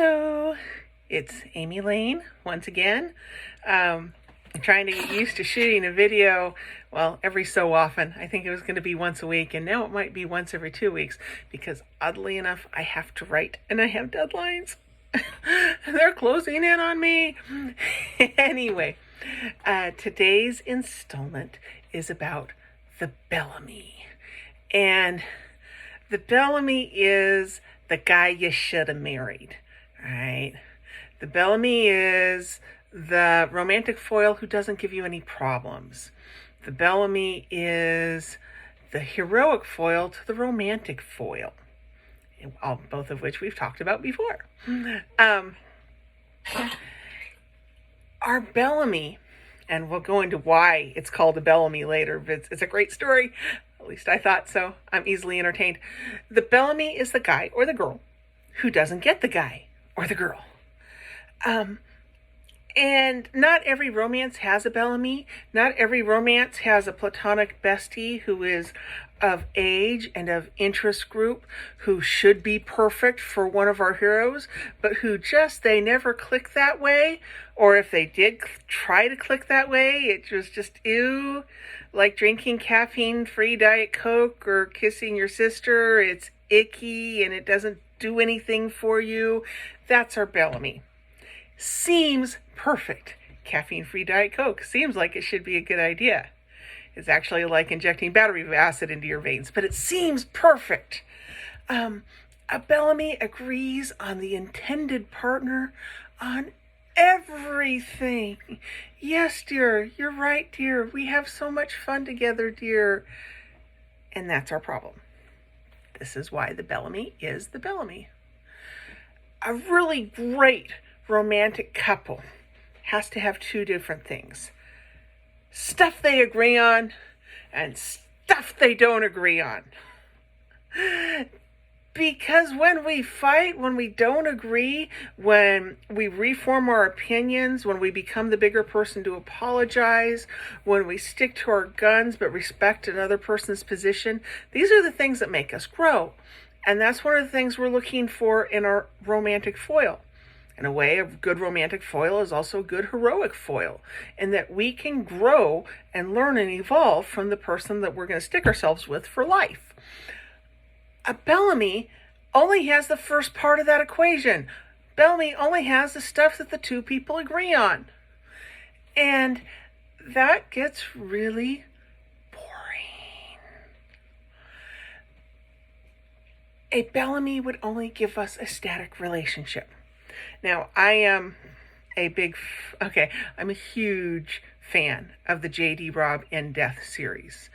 Hello, it's Amy Lane once again. I'm trying to get used to shooting a video, well, every so often. I think it was going to be once a week, and now it might be once every 2 weeks because oddly enough, I have to write and I have deadlines. They're closing in on me. Anyway, today's installment is about the Bellamy. And the Bellamy is the guy you should have married, right? The Bellamy is the romantic foil who doesn't give you any problems. The Bellamy is the heroic foil to the romantic foil, both of which we've talked about before. Our Bellamy, and we'll go into why it's called a Bellamy later, but it's a great story. At least I thought so. I'm easily entertained. The Bellamy is the guy or the girl who doesn't get the guy or the girl. And not every romance has a Bellamy. Not every romance has a platonic bestie who is of age and of interest group, who should be perfect for one of our heroes, but who they never click that way. Or if they did try to click that way, it was just ew. Like drinking caffeine-free Diet Coke or kissing your sister. It's icky and it doesn't do anything for you. That's our Bellamy. Seems perfect. Caffeine-free Diet Coke seems like it should be a good idea. It's actually like injecting battery acid into your veins, but it seems perfect. A Bellamy agrees on the intended partner on everything. Yes, dear, you're right, dear. We have so much fun together, dear. And that's our problem. This is why the Bellamy is the Bellamy. A really great romantic couple has to have two different things. Stuff they agree on and stuff they don't agree on. Because when we fight, when we don't agree, when we reform our opinions, when we become the bigger person to apologize, when we stick to our guns but respect another person's position, these are the things that make us grow. And that's one of the things we're looking for in our romantic foil. In a way, a good romantic foil is also a good heroic foil, in that we can grow and learn and evolve from the person that we're going to stick ourselves with for life. A Bellamy only has the first part of that equation. Bellamy only has the stuff that the two people agree on. And that gets really boring. A Bellamy would only give us a static relationship. Now, I am I'm a huge fan of the J.D. Robb In Death series.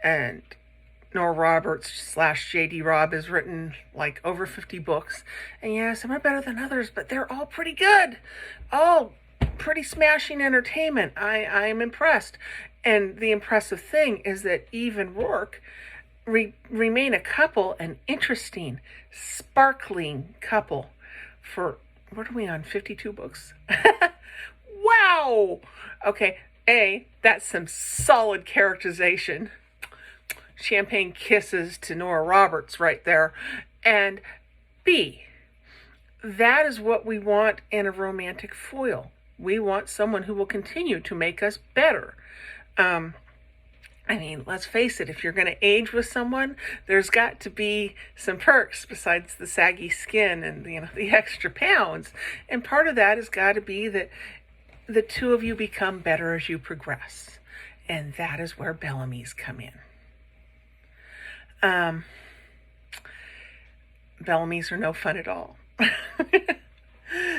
And Nora Roberts / J.D. Robb has written like over 50 books. And yeah, some are better than others, but they're all pretty good. All pretty smashing entertainment. I'm impressed. And the impressive thing is that Eve and Rourke remain a couple, an interesting, sparkling couple for, what are we on, 52 books? Wow! Okay, that's some solid characterization. Champagne kisses to Nora Roberts right there. And B, that is what we want in a romantic foil. We want someone who will continue to make us better. Let's face it, if you're going to age with someone, there's got to be some perks besides the saggy skin and the extra pounds. And part of that has got to be that the two of you become better as you progress. And that is where Bellamy's come in. Bellamy's are no fun at all.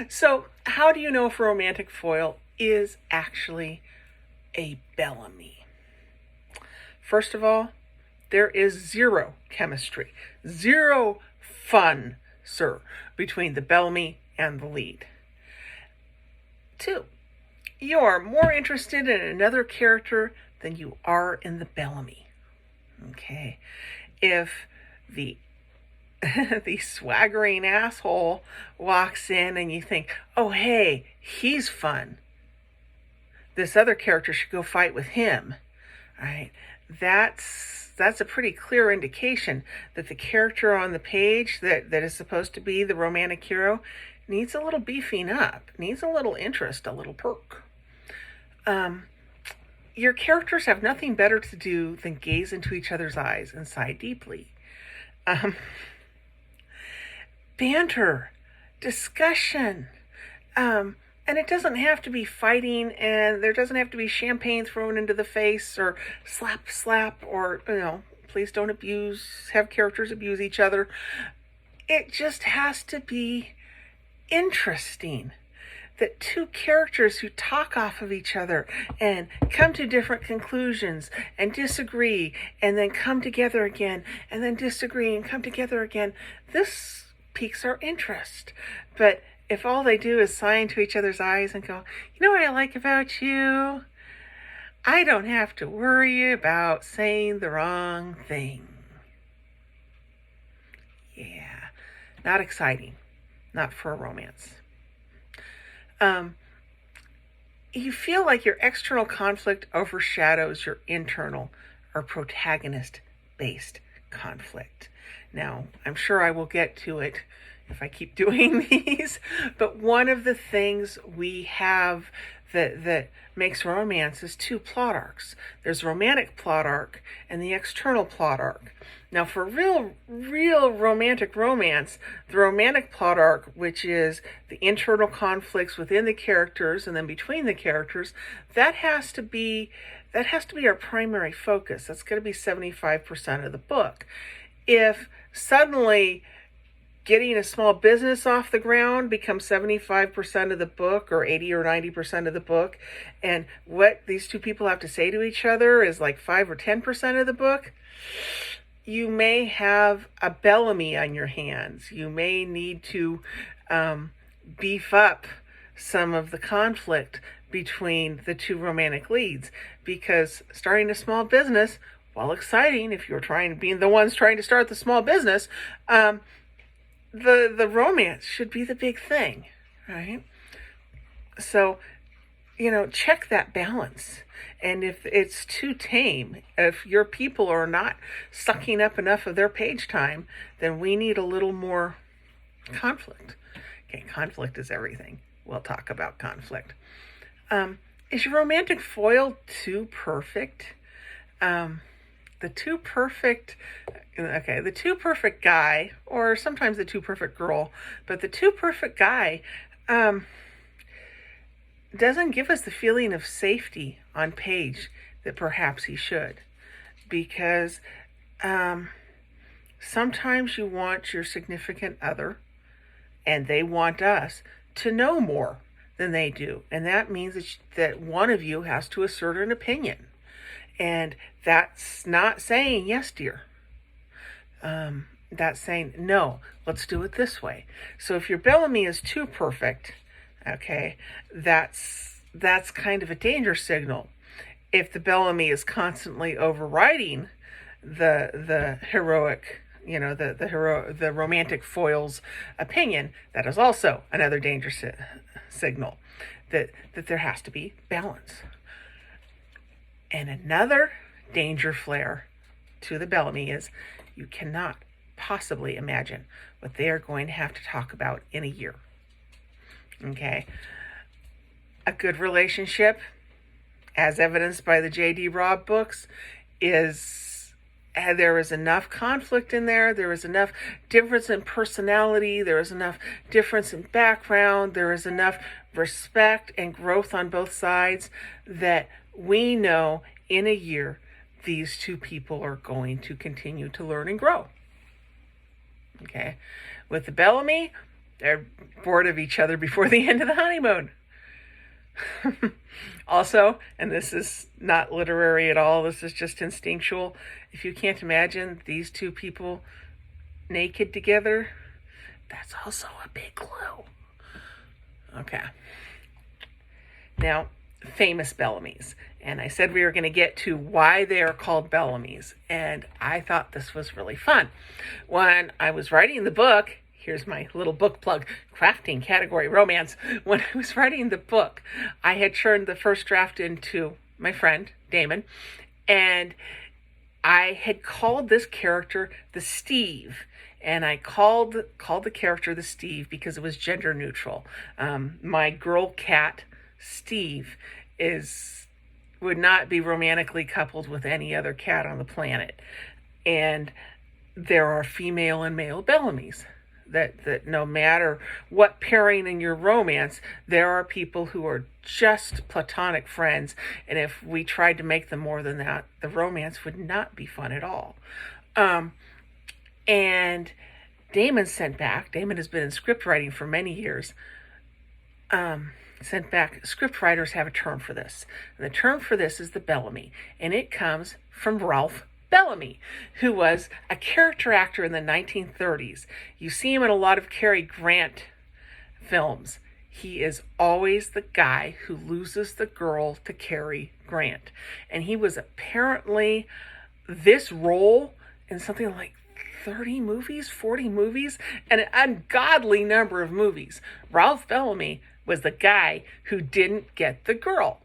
So how do you know if a romantic foil is actually a Bellamy? First of all, there is zero chemistry, zero fun, sir, between the Bellamy and the lead. 2, you are more interested in another character than you are in the Bellamy. Okay, if the swaggering asshole walks in and you think, oh, hey, he's fun, this other character should go fight with him, right? that's a pretty clear indication that the character on the page that is supposed to be the romantic hero needs a little beefing up, needs a little interest, a little perk. Your characters have nothing better to do than gaze into each other's eyes and sigh deeply. Banter, discussion, and it doesn't have to be fighting, and there doesn't have to be champagne thrown into the face or slap, or, please don't have characters abuse each other. It just has to be interesting. That two characters who talk off of each other and come to different conclusions and disagree and then come together again and then disagree and come together again, this piques our interest. But if all they do is sigh into each other's eyes and go, you know what I like about you? I don't have to worry about saying the wrong thing. Yeah, not exciting. Not for a romance. You feel like your external conflict overshadows your internal or protagonist-based conflict. Now, I'm sure I will get to it if I keep doing these, but one of the things we have that makes romance is two plot arcs. There's romantic plot arc and the external plot arc. Now, for real romantic romance, the romantic plot arc, which is the internal conflicts within the characters and then between the characters, that has to be our primary focus. That's going to be 75% of the book. If suddenly getting a small business off the ground becomes 75% of the book, or 80 or 90% of the book, and what these two people have to say to each other is like 5 or 10% of the book, you may have a Bellamy on your hands. You may need to beef up some of the conflict between the two romantic leads, because starting a small business, while exciting, if you're being the ones trying to start the small business, the romance should be the big thing, right? So, check that balance. And if it's too tame, if your people are not sucking up enough of their page time, then we need a little more conflict. Okay, conflict is everything. We'll talk about conflict. Is your romantic foil too perfect? The too perfect guy, or sometimes the too perfect girl, but the too perfect guy doesn't give us the feeling of safety on page that perhaps he should, because sometimes you want your significant other, and they want us to know more than they do, and that means that one of you has to assert an opinion. And that's not saying, yes, dear. That's saying, no, let's do it this way. So if your Bellamy is too perfect, okay, that's kind of a danger signal. If the Bellamy is constantly overriding the heroic, the romantic foil's opinion, that is also another danger signal that there has to be balance. And another danger flare to the Bellamy is you cannot possibly imagine what they are going to have to talk about in a year. Okay? A good relationship, as evidenced by the J.D. Robb books, is there is enough conflict in there is enough difference in personality, there is enough difference in background, there is enough respect and growth on both sides that we know in a year these two people are going to continue to learn and grow. Okay? With the Bellamy, they're bored of each other before the end of the honeymoon. Also, and this is not literary at all, this is just instinctual, if you can't imagine these two people naked together, that's also a big clue. Okay. Now, famous Bellamys. And I said we were going to get to why they are called Bellamys. And I thought this was really fun. When I was writing the book, here's my little book plug, crafting category romance. When I was writing the book, I had turned the first draft into my friend, Damon. And I had called this character the Steve, and I called the character the Steve because it was gender neutral. My girl cat Steve would not be romantically coupled with any other cat on the planet, and there are female and male Bellamys. That no matter what pairing in your romance, there are people who are just platonic friends, and if we tried to make them more than that, the romance would not be fun at all. And Damon has been in script writing for many years, sent back, script writers have a term for this. And the term for this is the Bellamy, and it comes from Ralph Bellamy, who was a character actor in the 1930s. You see him in a lot of Cary Grant films. He is always the guy who loses the girl to Cary Grant. And he was apparently this role in something like 30 movies, 40 movies, and an ungodly number of movies. Ralph Bellamy was the guy who didn't get the girl.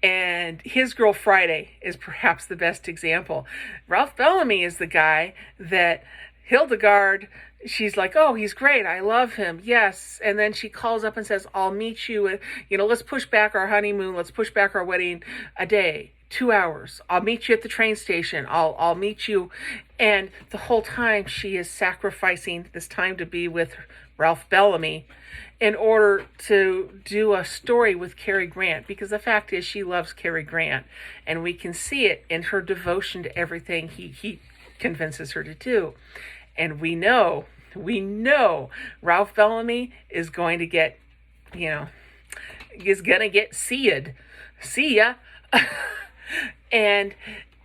And His Girl Friday is perhaps the best example. Ralph Bellamy is the guy that Hildegard, she's like, oh, he's great, I love him, yes. And then she calls up and says, I'll meet you, let's push back our honeymoon, let's push back our wedding a day, 2 hours. I'll meet you at the train station, I'll meet you. And the whole time she is sacrificing this time to be with Ralph Bellamy in order to do a story with Cary Grant, because the fact is she loves Cary Grant, and we can see it in her devotion to everything he convinces her to do. And we know Ralph Bellamy is going to get, seed. See ya. And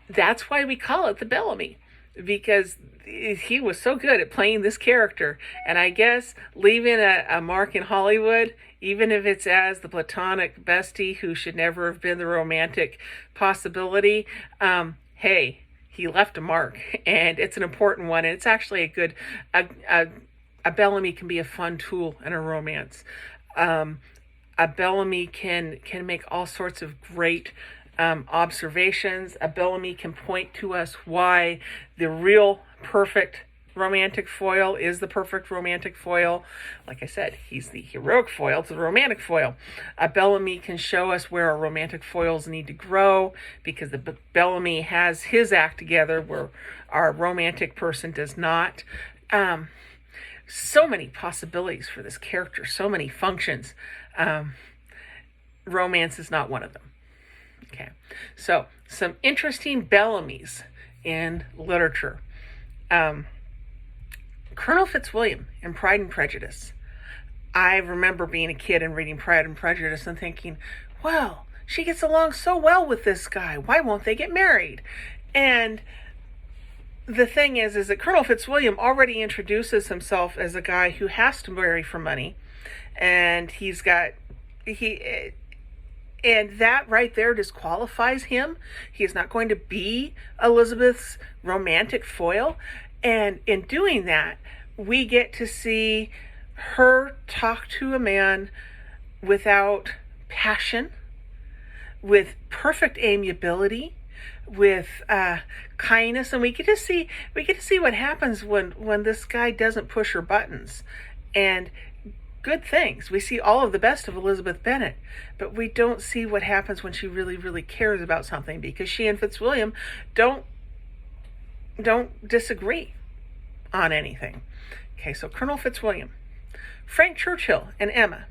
that's why we call it the Bellamy, because he was so good at playing this character. And I guess leaving a mark in Hollywood, even if it's as the platonic bestie who should never have been the romantic possibility, hey, he left a mark, and it's an important one. And it's actually a Bellamy can be a fun tool in a romance. A Bellamy can make all sorts of great observations. A Bellamy can point to us why the real perfect romantic foil is the perfect romantic foil. Like I said, he's the heroic foil to the romantic foil. A Bellamy can show us where our romantic foils need to grow, because the Bellamy has his act together where our romantic person does not. So many possibilities for this character, so many functions. Romance is not one of them. Okay, so some interesting Bellamys in literature. Colonel Fitzwilliam in Pride and Prejudice. I remember being a kid and reading Pride and Prejudice and thinking, well, she gets along so well with this guy. Why won't they get married? And the thing is that Colonel Fitzwilliam already introduces himself as a guy who has to marry for money. And and that right there disqualifies him. He is not going to be Elizabeth's romantic foil. And in doing that, we get to see her talk to a man without passion, with perfect amiability, with kindness, and we get to see what happens when this guy doesn't push her buttons. And good things. We see all of the best of Elizabeth Bennet, but we don't see what happens when she really, really cares about something, because she and Fitzwilliam don't disagree on anything. Okay, so Colonel Fitzwilliam. Frank Churchill and Emma.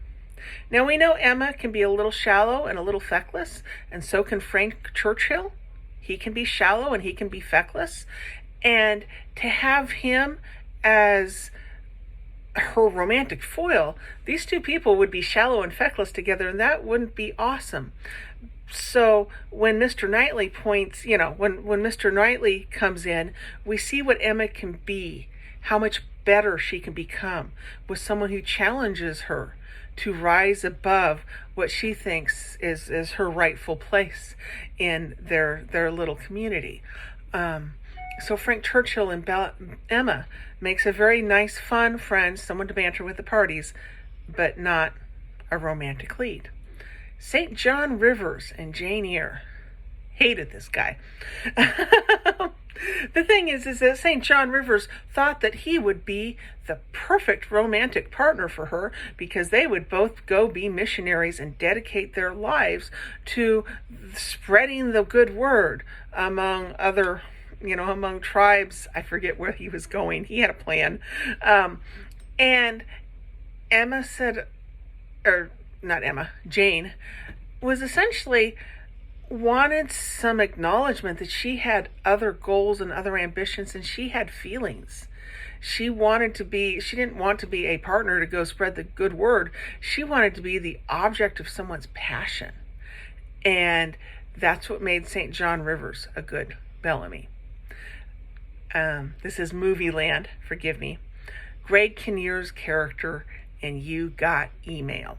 Now we know Emma can be a little shallow and a little feckless, and so can Frank Churchill. He can be shallow and he can be feckless. And to have him as her romantic foil, these two people would be shallow and feckless together, and that wouldn't be awesome. So when Mr. Knightley when Mr. Knightley comes in, we see what Emma can be, how much better she can become with someone who challenges her to rise above what she thinks is her rightful place in their little community. So Frank Churchill and Emma makes a very nice, fun friend, someone to banter with at parties, but not a romantic lead. St. John Rivers and Jane Eyre. Hated this guy. The thing is that St. John Rivers thought that he would be the perfect romantic partner for her because they would both go be missionaries and dedicate their lives to spreading the good word among other, among tribes. I forget where he was going. He had a plan. And Emma said, or not Emma, Jane was essentially wanted some acknowledgement that she had other goals and other ambitions, and she had feelings. She didn't want to be a partner to go spread the good word. She wanted to be the object of someone's passion. And that's what made St. John Rivers a good Bellamy. This is movie land, forgive me. Greg Kinnear's character in You Got Email.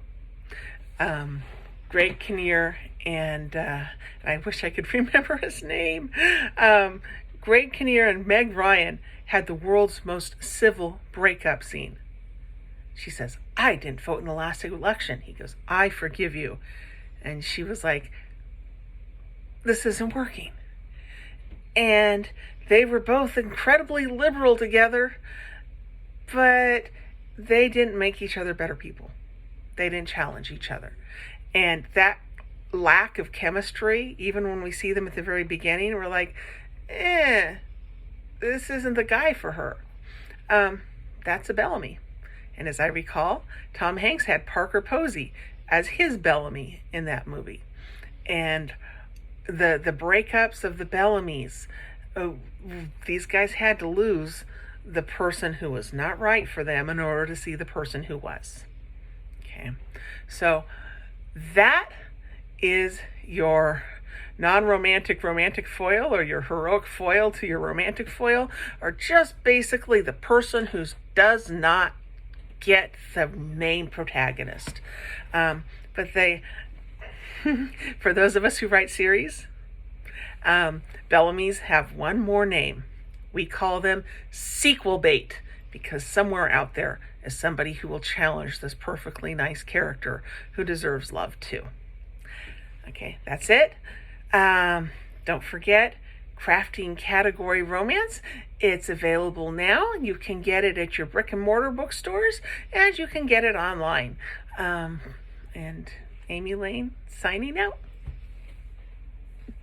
Greg Kinnear and I wish I could remember his name. Greg Kinnear and Meg Ryan had the world's most civil breakup scene. She says, "I didn't vote in the last election." He goes, "I forgive you." And she was like, "This isn't working." And they were both incredibly liberal together, but they didn't make each other better people. They didn't challenge each other. And that lack of chemistry, even when we see them at the very beginning, we're like, this isn't the guy for her. That's a Bellamy. And as I recall, Tom Hanks had Parker Posey as his Bellamy in that movie. And the breakups of the Bellamys, these guys had to lose the person who was not right for them in order to see the person who was. Okay, so that is your non-romantic romantic foil, or your heroic foil to your romantic foil, or just basically the person who does not get the main protagonist. But they, for those of us who write series, Bellamys have one more name. We call them sequel bait, because somewhere out there is somebody who will challenge this perfectly nice character who deserves love too. Okay, that's it. Don't forget, Crafting Category Romance. It's available now. You can get it at your brick and mortar bookstores, and you can get it online. And Amy Lane signing out.